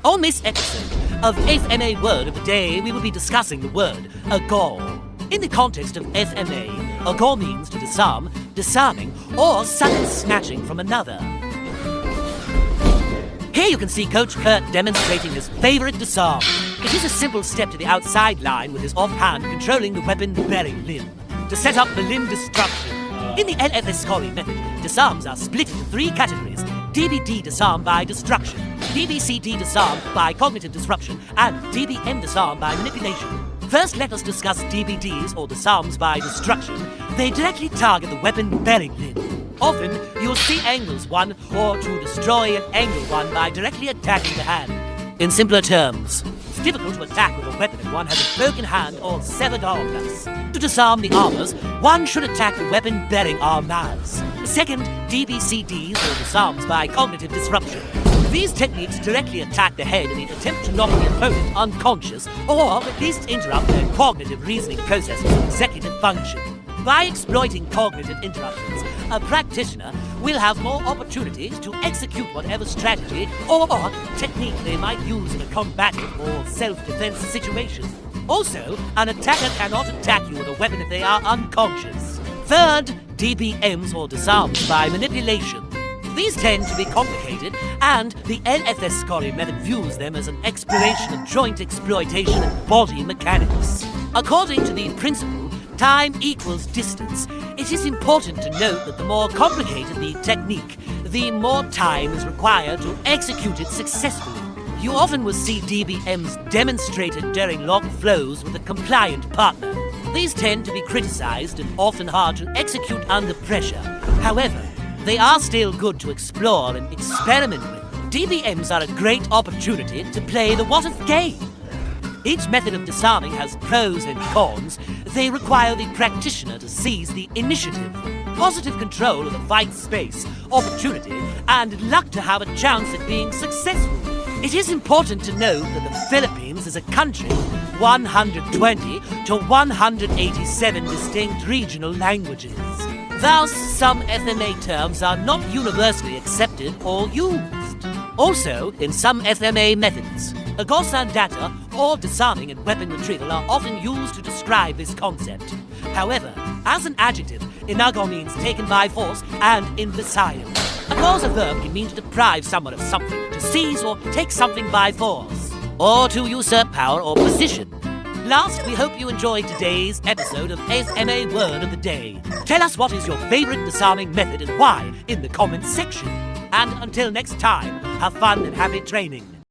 On this episode of FMA Word of the Day, we will be discussing the word Agaw. In the context of FMA, Agaw means to disarm, disarming, or sudden snatching from another. Here you can see Coach Kurt demonstrating his favorite disarm. It is a simple step to the outside line with his offhand controlling the weapon-bearing limb to set up the limb destruction. In the LFS-Kali method, disarms are split into three categories: DBD disarm by destruction, DBCD disarm by cognitive disruption, and DBM disarm by manipulation. First, let us discuss DBDs, or disarms by destruction. They directly target the weapon-bearing limb. Often, you'll see angles 1 or to destroy an angle 1 by directly attacking the hand. In simpler terms, it's difficult to attack with a weapon if one has a broken hand or severed armlets. To disarm the armors, one should attack the weapon-bearing armors. Second, DBCDs, or disarms by cognitive disruption. These techniques directly attack the head in the attempt to knock the opponent unconscious or at least interrupt their cognitive reasoning processes and executive function. By exploiting cognitive interruptions, a practitioner will have more opportunities to execute whatever strategy or technique they might use in a combative or self-defense situation. Also, an attacker cannot attack you with a weapon if they are unconscious. Third, DBMs, or disarms by manipulation. These tend to be complicated, and the LFS-Kali method views them as an exploration of joint exploitation and body mechanics. According to the principle, time equals distance, it is important to note that the more complicated the technique, the more time is required to execute it successfully. You often will see DBMs demonstrated during long flows with a compliant partner. These tend to be criticized and often hard to execute under pressure. However, they are still good to explore and experiment with. DBMs are a great opportunity to play the what-if game. Each method of disarming has pros and cons. They require the practitioner to seize the initiative, positive control of the fight space, opportunity, and luck to have a chance at being successful. It is important to note that the Philippines is a country with 120 to 187 distinct regional languages. Thus, some FMA terms are not universally accepted or used. Also, in some FMA methods, Agaw, Sandata, or disarming and weapon retrieval are often used to describe this concept. However, as an adjective, Inagaw means taken by force and imbecile. Agaw as a verb can mean to deprive someone of something, to seize or take something by force, or to usurp power or position. Last, we hope you enjoyed today's episode of FMA Word of the Day. Tell us what is your favorite disarming method and why in the comments section. And until next time, have fun and happy training.